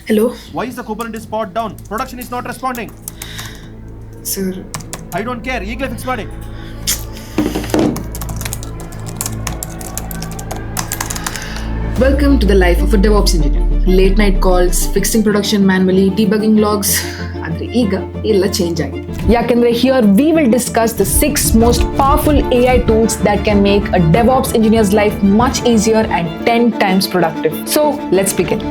Hello? Why is the Kubernetes pod down? Production is not responding. Sir. I don't care. Eagle fix ಮಾಡಿ. Welcome to the life of a DevOps engineer. Late night calls, fixing production manually, debugging logs. ಆದರೆ ಈಗ ಎಲ್ಲ change ಆಗಿದೆ. ಯಾಕಂದ್ರೆ here we will discuss the 6 most powerful AI tools that can make a DevOps engineer's life much easier and 10 times productive. So let's begin.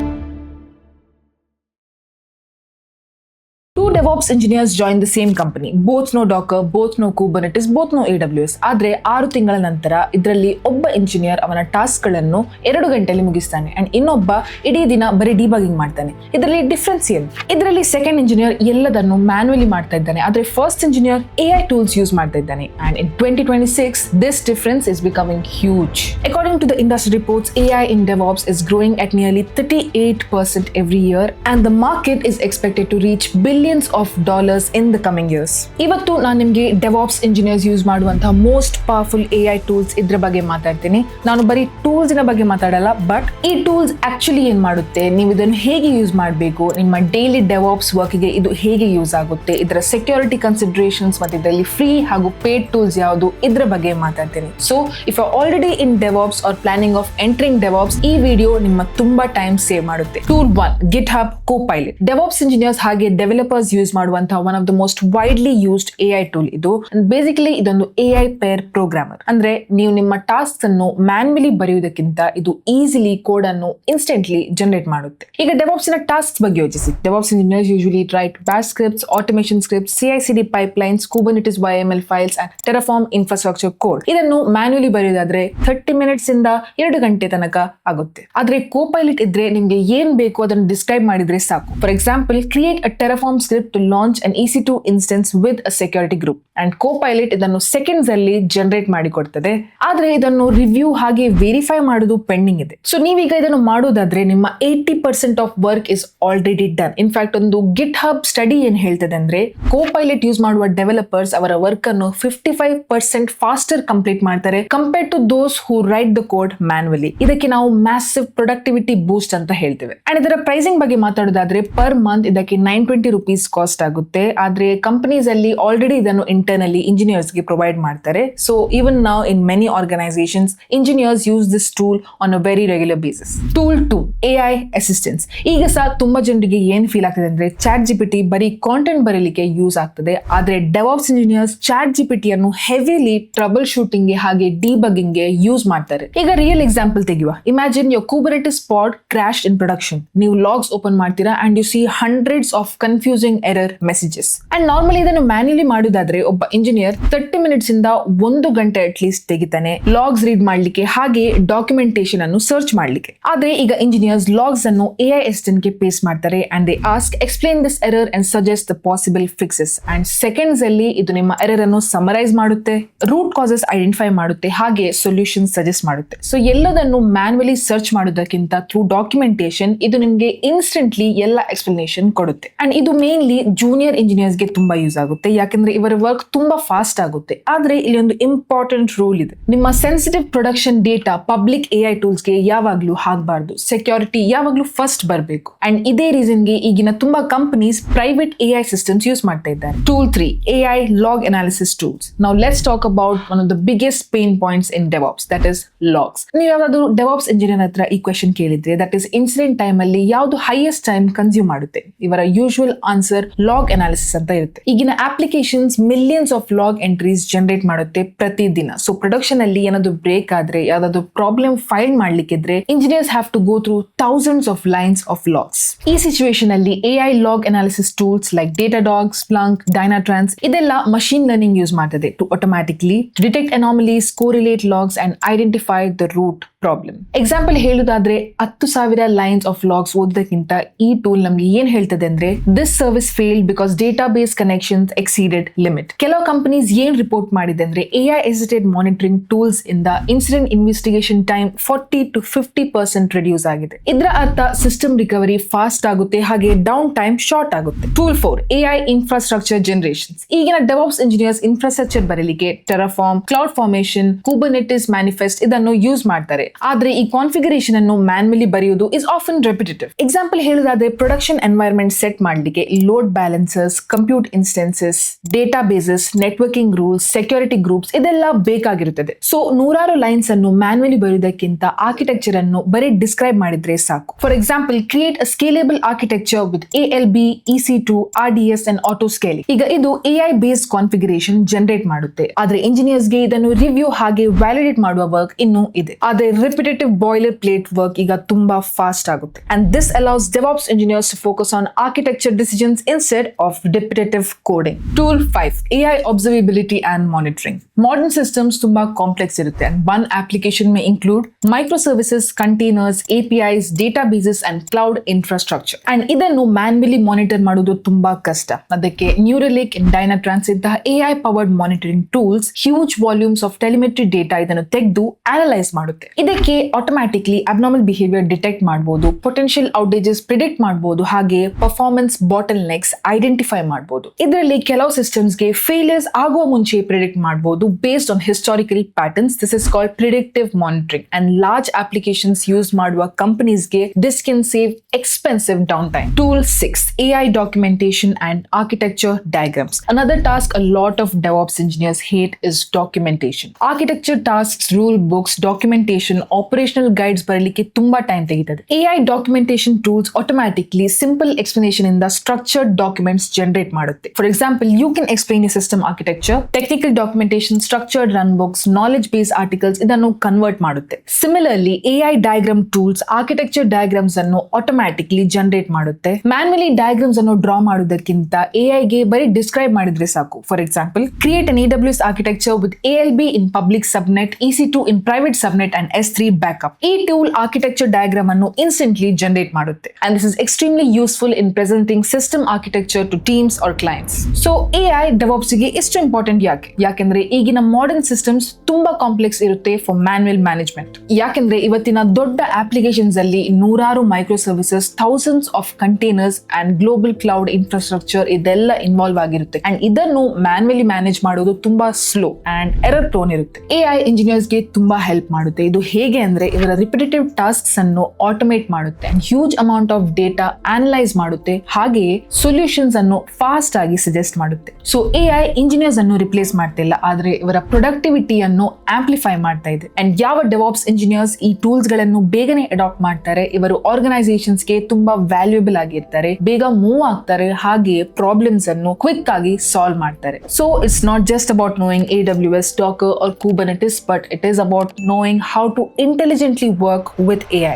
Two DevOps engineers joined the same company. Both know Docker, both know Kubernetes, both know AWS. ಆದ್ರೆ 6 ತಿಂಗಳ ನಂತರ ಇದರಲ್ಲಿ ಒಬ್ಬ engineer ಅವನ task ಗಳನ್ನು 2 ಗಂಟೆಯಲ್ಲಿ ಮುಗಿಸ್ತಾನೆ and ಇನ್ನೊಬ್ಬ ಇಡೀ ದಿನ ಬರೀ ಡಿಬಗಿಂಗ್ ಮಾಡ್ತಾನೆ. ಇದರಲ್ಲಿ ಡಿಫರೆನ್ಸ್ ಏನು? ಇದರಲ್ಲಿ ಸೆಕೆಂಡ್ ಇಂಜಿನಿಯರ್ ಎಲ್ಲದನ್ನು ಮ್ಯಾನ್ಯುವಲಿ ಮಾಡ್ತಾ ಇದ್ದಾನೆ, ಆದ್ರೆ first engineer AI tools use ಮಾಡ್ತಾ ಇದ್ದಾನೆ. And in 2026 this difference is becoming huge. According to the industry reports, AI in DevOps is growing at nearly 38% every year and the market is expected to reach billions of dollars in the coming years. ಇವತ್ತು ನಾನು ನಿಮಗೆ DevOps engineers use ಮಾಡುವಂತಹ most powerful AI tools ಇದ್ರ ಬಗ್ಗೆ ಮಾತಾಡ್ತೀನಿ. ನಾನು ಬರೀ tools ನ ಬಗ್ಗೆ ಮಾತಾಡಲ್ಲ, ಬಟ್ ಈ ಟೂಲ್ಸ್ ಆಕ್ಚುಲಿ ಏನ್ ಮಾಡುತ್ತೆ, ನೀವು ಇದನ್ನು ಹೇಗೆ ಯೂಸ್ ಮಾಡಬೇಕು, ನಿಮ್ಮ ಡೈಲಿ DevOps ವರ್ಕ್ಗೆ ಇದು ಹೇಗೆ ಯೂಸ್ ಆಗುತ್ತೆ, ಇದರ ಸೆಕ್ಯೂರಿಟಿ ಕನ್ಸಿಡರೇಷನ್ಸ್ ಮತ್ತೆ ಇದರಲ್ಲಿ ಫ್ರೀ ಹಾಗೂ ಪೇಡ್ ಟೂಲ್ಸ್ ಯಾವುದು ಇದ್ರ ಬಗ್ಗೆ ಮಾತಾಡ್ತೀನಿ. So if you already in DevOps or planning of entering DevOps, ಈ ವಿಡಿಯೋ ನಿಮ್ಮ ತುಂಬಾ ಟೈಮ್ ಸೇವ್ ಮಾಡುತ್ತೆ. Tool 1 GitHub Copilot. DevOps engineers ಹಾಗೆ ಡೆವಲಪರ್ಸ್ ಯೂಸ್ ಮಾಡುವಂತಹ one of the most widely used AI tool ಇದು. ಬೇಸಿಕಲಿ ಇದೊಂದು AI ಪೇರ್ ಪ್ರೋಗ್ರಾಮರ್. ಅಂದ್ರೆ ನೀವು ನಿಮ್ಮ ಟಾಸ್ಕ್ ಅನ್ನು ಮ್ಯಾನ್ಯುವಲಿ ಬರೆಯುವುದಕ್ಕಿಂತ ಇದು ಈಸಿಲಿ ಕೋಡ್ ಅನ್ನು ಇನ್ಸ್ಟೆಂಟ್ಲಿ ಜನರೇಟ್ ಮಾಡುತ್ತೆ. ಈಗ DevOps ನ ಟಾಸ್ಕ್ ಬಗ್ಗೆ ಯೋಚಿಸಿ. DevOps engineers usually write bash scripts, automation scripts, CI/CD pipelines, Kubernetes YML files and Terraform infrastructure code. ಇದನ್ನು ಮ್ಯಾನ್ಯುವಲಿ ಬರೆಯೋದಾದ್ರೆ 30 ಮಿನಿಟ್ಸ್ ಇಂದ 2 ಗಂಟೆ ತನಕ ಆಗುತ್ತೆ. ಆದ್ರೆ ಕೋಪೈಲಟ್ ಇದ್ರೆ ನಿಮ್ಗೆ ಏನ್ ಬೇಕು ಅದನ್ನು ಡಿಸ್ಕ್ರೈಬ್ ಮಾಡಿದ್ರೆ ಸಾಕು. For example, create a Terraform script to launch an EC2 instance with a security group and Copilot ಇದನ್ನು ಸೆಕೆಂಡ್ಸ್ ಅಲ್ಲಿ ಜನರೇಟ್ ಮಾಡಿ ಕೊಡ್ತದೆ. ಆದ್ರೆ ಇದನ್ನು ರಿವ್ಯೂ ಹಾಗೆ ವೆರಿಫೈ ಮಾಡೋದು ಪೆಂಡಿಂಗ್ ಇದೆ. ಸೊ ನೀವೀಗ ಇದನ್ನು ಮಾಡೋದಾದ್ರೆ ನಿಮ್ಮ 80% of work is already done. In fact ಒಂದು GitHub ಸ್ಟಡಿ ಏನ್ ಹೇಳ್ತದೆ ಅಂದ್ರೆ Copilot ಯೂಸ್ ಮಾಡುವ ಡೆವಲಪರ್ಸ್ ಅವರ ವರ್ಕ್ ಅನ್ನು 55% ಫಾಸ್ಟರ್ ಕಂಪ್ಲೀಟ್ ಮಾಡ್ತಾರೆ compared to those who write the code manually. ಇದಕ್ಕೆ ನಾವು ಮ್ಯಾಸಿವ್ ಪ್ರೊಡಕ್ಟಿವಿಟಿ ಬೂಸ್ಟ್ ಅಂತ ಹೇಳ್ತೇವೆ. ಅಂಡ್ ಇದರ ಪ್ರೈಸಿಂಗ್ ಬಗ್ಗೆ ಮಾತಾಡೋದಾದ್ರೆ ಪರ್ ಮಂತ್ ಇದಕ್ಕೆ $920 ಕಾಸ್ಟ್ ಆಗುತ್ತೆ. ಆದ್ರೆ ಕಂಪನೀಸ್ ಅಲ್ಲಿ ಆಲ್ರೆಡಿ ಇದನ್ನು ಇಂಟರ್ನಲಿ ಇಂಜಿನಿಯರ್ಸ್ ಗೆ ಪ್ರೊವೈಡ್ ಮಾಡ್ತಾರೆ. So even now in many organisations engineers use this tool on a very regular basis. Tool 2 AI assistance. ಈಗ ಸಹ ತುಂಬಾ ಜನರಿಗೆ ಏನ್ ಫೀಲ್ ಆಗ್ತದೆ ಅಂದ್ರೆ ChatGPT ಬರೀ ಕಾಂಟೆಂಟ್ ಬರೀಲಿಕ್ಕೆ ಯೂಸ್ ಆಗ್ತದೆ, ಆದ್ರೆ DevOps ಇಂಜಿನಿಯರ್ಸ್ ChatGPT ಅನ್ನು ಹೆವಿಲಿ ಟ್ರಬಲ್ ಶೂಟಿಂಗ್ ಗೆ ಹಾಗೆ ಡಿಬಗಿಂಗ್ ಗೆ ಯೂಸ್ ಮಾಡ್ತಾರೆ. ಈಗ ರಿಯಲ್ ಎಕ್ಸಾಂಪಲ್ ತೆಗೆಯುವ. Imagine your Kubernetes pod crashed in production. ನೀವು ಲಾಗ್ಸ್ ಓಪನ್ ಮಾಡ್ತೀರಾ and U C hundreds of confusing error messages. And normally ಇದನ್ನು ಮ್ಯಾನ್ಯುವಲಿ ಮಾಡೋದಾದ್ರೆ ಒಬ್ಬ ಇಂಜಿನಿಯರ್ 30 ಮಿನಿಟ್ಸ್ ಇಂದ 1 ಗಂಟೆ ಅಟ್ ಲೀಸ್ಟ್ ತೆಗಿತಾನೆ ಲಾಗ್ಸ್ ರೀಡ್ ಮಾಡ್ಲಿಕ್ಕೆ ಹಾಗೆ ಡಾಕ್ಯುಮೆಂಟೇಶನ್ ಅನ್ನು ಸರ್ಚ್ ಮಾಡ್ಲಿಕ್ಕೆ. ಆದ್ರೆ ಈಗ ಇಂಜಿನಿಯರ್ಸ್ ಲಾಗ್ಸ್ ಅನ್ನು AI assistant ಗೆ ಪೇಸ್ಟ್ ಮಾಡ್ತಾರೆ and they ask explain this error and suggest the possible fixes. And seconds ಅಲ್ಲಿ ಇದು ನಿಮ್ಮ ಎರರ್ ಅನ್ನು ಸಮರೈಸ್ ಮಾಡುತ್ತೆ, ರೂಟ್ ಕಾಸಸ್ ಐಡೆಂಟಿಫೈ ಮಾಡುತ್ತೆ ಹಾಗೆ ಸೊಲ್ಯೂಷನ್ ಸಜೆಸ್ಟ್ ಮಾಡುತ್ತೆ. ಸೊ ಎಲ್ಲದನ್ನು ಮ್ಯಾನ್ಯುವಲಿ ಸರ್ಚ್ ಮಾಡೋದಕ್ಕಿಂತ ಥ್ರೂ ಡಾಕ್ಯುಮೆಂಟೇಶನ್ ಇದು ನಿಮ್ಗೆ ಇನ್ಸ್ಟೆಂಟ್ಲಿ ಎಲ್ಲ ಎಕ್ಸ್ಪ್ಲನೇಷನ್ ಕೊಡುತ್ತೆ. ಅಂಡ್ ಇದು ಮೇನ್ಲಿ ಜೂನಿಯರ್ ಇಂಜಿನಿಯರ್ಸ್ ಗೆ ತುಂಬಾ ಯೂಸ್ ಆಗುತ್ತೆ, ಯಾಕಂದ್ರೆ ಇವರ ವರ್ಕ್ ತುಂಬಾ ಫಾಸ್ಟ್ ಆಗುತ್ತೆ. ಆದ್ರೆ ಇಲ್ಲಿ ಒಂದು ಇಂಪಾರ್ಟೆಂಟ್ ರೂಲ್ ಇದೆ. ನಿಮ್ಮ sensitive production data public AI tools ಗೆ ಯಾವಾಗ್ಲೂ ಹಾಕಬಾರ್ದು. ಸೆಕ್ಯೂರಿಟಿ ಯಾವಾಗ್ಲೂ ಫಸ್ಟ್ ಬರಬೇಕು. ಅಂಡ್ ಇದೇ ರೀಸನ್ ಗೆ ಈಗಿನ ತುಂಬಾ companies private AI systems use ಮಾಡ್ತಾ ಇದ್ದಾರೆ. Tool 3 AI log analysis tools. Now let's talk about one of the biggest pain points in DevOps, that is logs. ನೀವು ಯಾವ್ದಾದ್ರು DevOps ಇಂಜಿನಿಯರ್ ಹತ್ರ ಈ ಕ್ವೆಶ್ಚನ್ ಕೇಳಿದ್ರೆ ದಟ್ ಇಸ್ ಇನ್ಸಿಡೆಂಟ್ ಟೈಮ್ ಅಲ್ಲಿ ಯಾವ್ದು highest time consume ಮಾಡುತ್ತೆ, ಇವರ ಯೂಶುವಲ್ ಆನ್ಸರ್ ಲಾಗ್ ಅನಾಲಿಸಿಸ್ ಅಂತ ಇರುತ್ತೆ. ಈಗಿನ applications millions of log entries generate ಮಾಡುತ್ತೆ ಪ್ರತಿದಿನ. ಸೊ ಪ್ರೊಡಕ್ಷನ್ ಅಲ್ಲಿ ಏನಾದ್ರು ಬ್ರೇಕ್ ಆದ್ರೆ, ಯಾವ್ದಾದ್ರು ಪ್ರಾಬ್ಲಮ್ ಫೈಂಡ್ ಮಾಡ್ಲಿಕ್ಕಿದ್ರೆ engineers have to go through thousands of lines of logs. ಈ ಸಿಚುವೇಶನ್ ಅಲ್ಲಿ AI log analysis tools like Datadog, Splunk, Dynatrans ಇದೆಲ್ಲ ಮಷೀನ್ ಲರ್ನಿಂಗ್ ಯೂಸ್ ಮಾಡ್ತದೆ to automatically detect anomalies, correlate logs and identify the root problem. Example ಹೇಳುದಾದ್ರೆ 10,000 lines of logs ಓದೋದಕ್ಕಿಂತ ಈ tool ನಮ್ಗೆ ಏನ್ ಹೇಳ್ತದೆ ಅಂದ್ರೆ this service failed because database connections exceeded limit. ಕೆಲವು ಕಂಪನೀಸ್ ಏನ್ ರಿಪೋರ್ಟ್ ಮಾಡಿದೆ ಅಂದ್ರೆ AI ಅಸಿಸ್ಟೆಡ್ ಮಾನಿಟರಿಂಗ್ ಟೂಲ್ಸ್ ಇಂದ incident investigation time 40 to 50% reduce ಆಗಿದೆ. ಇದರ ಅರ್ಥ ಸಿಸ್ಟಮ್ ರಿಕವರಿ ಫಾಸ್ಟ್ ಆಗುತ್ತೆ ಹಾಗೆ ಡೌನ್ ಟೈಮ್ ಶಾರ್ಟ್ ಆಗುತ್ತೆ. Tool 4 AI infrastructure generations. ಈಗಿನ DevOps ಇಂಜಿನಿಯರ್ಸ್ ಇನ್ಫ್ರಾಸ್ಟ್ರಕ್ಚರ್ ಬರಲಿಕ್ಕೆ Terraform, CloudFormation, Kubernetes Manifest ಇದನ್ನು ಯೂಸ್ ಮಾಡ್ತಾರೆ. ಆದ್ರೆ ಈ ಕಾನ್ಫಿಗರೇಷನ್ ಅನ್ನು ಮ್ಯಾನ್ಯಲಿ ಬರೆಯುವುದು ಇಸ್ ಆಫನ್ ರೆಪಿಟೇಟಿವ್. ಎಕ್ಸಾಂಪಲ್ ಹೇಳೋದಾದ್ರೆ ಪ್ರೊಡಕ್ಷನ್ ಎನ್ವೈರನ್ಮೆಂಟ್ ಸೆಟ್ ಮಾಡಲಿಕ್ಕೆ load balancers, compute instances, databases, networking rules, security groups ಇದೆಲ್ಲ ಬೇಕಾಗಿರುತ್ತದೆ. ಸೊ ನೂರಾರು ಲೈನ್ಸ್ ಅನ್ನು ಮ್ಯಾನ್ಯಲಿ ಬರೆಯುವುದಕ್ಕಿಂತ ಆರ್ಕಿಟೆಕ್ಚರ್ ಅನ್ನು ಬರೀ ಡಿಸ್ಕ್ರೈಬ್ ಮಾಡಿದ್ರೆ ಸಾಕು. For example, create a scalable architecture with ALB, EC2, RDS and auto scaling. ಈಗ ಇದು AI ಬೇಸ್ಡ್ ಕಾನ್ಫಿಗರೇಷನ್ ಜನರೇಟ್ ಮಾಡುತ್ತೆ. ಆದ್ರೆ ಇಂಜಿನಿಯರ್ಸ್ ಗೆ ಇದನ್ನು ರಿವ್ಯೂ ಹಾಗೆ ವ್ಯಾಲಿಡೇಟ್ ಮಾಡುವ ವರ್ಕ್ ಇನ್ನೂ ಇದೆ. ಆದ್ರೆ ರಿಪಿಟೇಟಿವ್ ಬಾಯ್ಲರ್ ಪ್ಲೇಟ್ ವರ್ಕ್ ಈಗ ತುಂಬಾ ಫಾಸ್ಟ್ ಆಗುತ್ತೆ. And this allows DevOps engineers to focus on architecture decisions instead of repetitive coding. Tool 5, AI observability and monitoring. Modern systems ತುಂಬಾ ಕಾಂಪ್ಲೆಕ್ಸ್ ಇರುತ್ತೆ and one application may include microservices, containers, APIs, databases and cloud infrastructure. And ಇದನ್ನು manually monitor ಮಾಡೋದು ತುಂಬಾ ಕಷ್ಟ. ಅದಕ್ಕೆ ನ್ಯೂರಲಿಂಕ್, ಡೈನಾಟ್ರಾನ್ಸ್ ಇಂತಹ AI powered monitoring tools huge volumes of telemetry data ಇದನ್ನು ತೆಗೆದು ಅನಲೈಸ್ ಮಾಡುತ್ತೆ. ಇದಕ್ಕೆ ಆಟೋಮ್ಯಾಟಿಕ್ಲಿ ಅಬ್ನಾರ್ಮಲ್ ಬಿಹೇವಿಯರ್ ಡಿಟೆಕ್ಟ್ ಮಾಡಬಹುದು, ಪೊಟೆನ್ಶಿಯಲ್ ಔಟೇಜಸ್ ಪ್ರಿಡಿಕ್ಟ್ ಮಾಡಬಹುದು, ಹಾಗೆ ಪರ್ಫಾರ್ಮೆನ್ಸ್ ಬಾಟಲ್ ನೆಕ್ಸ್ ಐಡೆಂಟಿಫೈ ಮಾಡಬಹುದು. ಇದರಲ್ಲಿ ಕೆಲವು ಸಿಸ್ಟಮ್ಸ್ಗೆ ಫೇಲಿಯರ್ಸ್ ಆಗುವ ಮುಂಚೆ ಪ್ರಿಡಿಕ್ಟ್ ಮಾಡಬಹುದು based on historical patterns. This is called predictive monitoring. And large applications use ಮಾಡುವ ಕಂಪನೀಸ್ಗೆ this can save expensive downtime. Tool 6, AI documentation and architecture diagrams. Another task a lot of DevOps engineers hate is documentation. Architecture tasks, rule books, documentation, operational guides ಬರಲಿಕ್ಕೆ ತುಂಬಾ time ತೆಗಿತದೆ. AI documentation tools automatically simple explanation in the structured documents generate ಮಾಡುತ್ತೆ. For example, you can explain a system architecture, technical documentation, structured runbooks, knowledge based articles ಇದನ್ನು convert ಮಾಡುತ್ತೆ. Similarly, AI diagram tools architecture diagrams ಅನ್ನು automatically generate ಮಾಡುತ್ತೆ. Manually diagrams ಅನ್ನು draw ಮಾಡೋದಕ್ಕಿಂತ AI ಗೆ ಬರೀ describe ಮಾಡಿದ್ರೆ ಸಾಕು. For example, create an AWS architecture with ALB in public subnet, EC2 in private subnet and S3 backup. ಈ tool architecture diagram ಅನ್ನು ಇನ್ಸ್ಟೆಂಟ್ಲಿ ಜನರೇಟ್ ಮಾಡುತ್ತೆ. And this is extremely useful in presenting system architecture to teams or clients. So AI DevOps ಗೆ ಇಷ್ಟು important ಯಾಕೆಂದ್ರೆ ಈಗಿನ modern systems ತುಂಬಾ complex ಇರುತ್ತೆ for manual management. ಯಾಕೆಂದ್ರೆ ಇವತ್ತಿನ ದೊಡ್ಡ ಅಪ್ಲಿಕೇಶನ್ಸ್ ಅಲ್ಲಿ ನೂರಾರು micro services, thousands of containers and global cloud infrastructure ಇದೆಲ್ಲ ಇನ್ವಾಲ್ವ್ ಆಗಿರುತ್ತೆ. ಅಂಡ್ ಇದನ್ನು ಮ್ಯಾನ್ಯಲಿ ಮ್ಯಾನೇಜ್ ಮಾಡೋದು ತುಂಬಾ ಸ್ಲೋ ಅಂಡ್ ಎರರ್ ಪ್ರೋನ್ ಇರುತ್ತೆ. AI ಇಂಜಿನಿಯರ್ಸ್ ಗೆ ತುಂಬಾ ಹೆಲ್ಪ್ ಮಾಡುತ್ತೆ. ಇದು ಹೇಗೆ ಅಂದ್ರೆ ಇವರ ರಿಪಿಟೇಟಿವ್ ಟಾಸ್ಕ್ಸ್ ಅನ್ನು ಆಟೋಮೇಟ್ ಮಾಡುತ್ತೆ and huge amount of data analyse ಮಾಡುತ್ತೆ, ಹಾಗೆಯೇ ಸೊಲ್ಯೂಷನ್ಸ್ ಅನ್ನು ಫಾಸ್ಟ್ ಆಗಿ ಸಜೆಸ್ಟ್ ಮಾಡುತ್ತೆ. ಸೊ AI ಇಂಜಿನಿಯರ್ಸ್ ಅನ್ನು ರಿಪ್ಲೇಸ್ ಮಾಡ್ತಿಲ್ಲ, ಆದ್ರೆ ಇವರ ಪ್ರೊಡಕ್ಟಿವಿಟಿಯನ್ನು ಆಂಪ್ಲಿಫೈ ಮಾಡ್ತಾ ಇದೆ. ಅಂಡ್ ಯಾವ DevOps ಇಂಜಿನಿಯರ್ಸ್ ಈ ಟೂಲ್ಸ್ ಗಳನ್ನು ಬೇಗನೆ ಅಡಾಪ್ಟ್ ಮಾಡ್ತಾರೆ, ಇವರು ಆರ್ಗನೈಸೇಷನ್ಸ್ ಗೆ ತುಂಬಾ ವ್ಯಾಲ್ಯೂಬಲ್ ಆಗಿರ್ತಾರೆ, ಬೇಗ ಮೂವ್ ಆಗ್ತಾರೆ, ಹಾಗೆ ಪ್ರಾಬ್ಲಮ್ಸ್ ಅನ್ನು ಕ್ವಿಕ್ ಆಗಿ ಸಾಲ್ವ್ ಮಾಡ್ತಾರೆ. So it's not just about knowing AWS, Docker or Kubernetes, but it is about knowing how to intelligently work with AI.